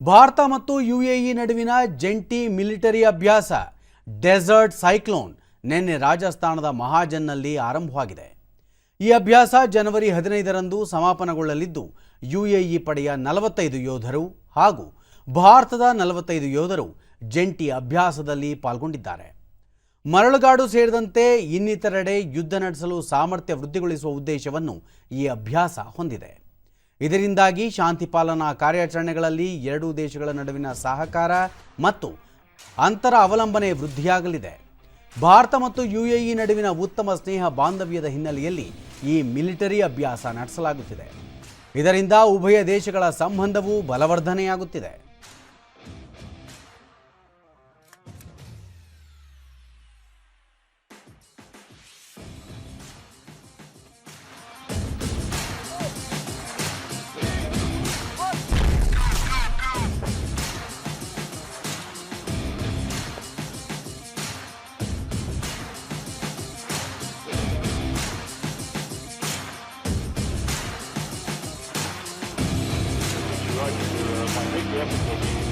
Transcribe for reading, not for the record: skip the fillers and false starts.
ಭಾರತ ಮತ್ತು ಯುಎಇ ನಡುವಿನ ಜಂಟಿ ಮಿಲಿಟರಿ ಅಭ್ಯಾಸ ಡೆಸರ್ಟ್ ಸೈಕ್ಲೋನ್ ನಿನ್ನೆ ರಾಜಸ್ಥಾನದ ಮಹಾಜನ್ನಲ್ಲಿ ಆರಂಭವಾಗಿದೆ. ಈ ಅಭ್ಯಾಸ ಜನವರಿ 15ರಂದು ಸಮಾಪನಗೊಳ್ಳಲಿದ್ದು ಯುಎಇ ಪಡೆಯ 45 ಯೋಧರು ಹಾಗೂ ಭಾರತದ 45 ಯೋಧರು ಜಂಟಿ ಅಭ್ಯಾಸದಲ್ಲಿ ಪಾಲ್ಗೊಂಡಿದ್ದಾರೆ. ಮರಳುಗಾಡು ಸೇರಿದಂತೆ ಇನ್ನಿತರೆಡೆ ಯುದ್ಧ ನಡೆಸಲು ಸಾಮರ್ಥ್ಯ ವೃದ್ಧಿಗೊಳಿಸುವ ಉದ್ದೇಶವನ್ನು ಈ ಅಭ್ಯಾಸ ಹೊಂದಿದೆ. ಇದರಿಂದಾಗಿ ಶಾಂತಿ ಪಾಲನಾ ಕಾರ್ಯಾಚರಣೆಗಳಲ್ಲಿ ಎರಡೂ ದೇಶಗಳ ನಡುವಿನ ಸಹಕಾರ ಮತ್ತು ಅಂತರ ಅವಲಂಬನೆ ವೃದ್ಧಿಯಾಗಲಿದೆ. ಭಾರತ ಮತ್ತು ಯುಎಇ ನಡುವಿನ ಉತ್ತಮ ಸ್ನೇಹ ಬಾಂಧವ್ಯದ ಹಿನ್ನೆಲೆಯಲ್ಲಿ ಈ ಮಿಲಿಟರಿ ಅಭ್ಯಾಸ ನಡೆಸಲಾಗುತ್ತಿದೆ. ಇದರಿಂದ ಉಭಯ ದೇಶಗಳ ಸಂಬಂಧವೂ ಬಲವರ್ಧನೆಯಾಗುತ್ತಿದೆ. My big episode.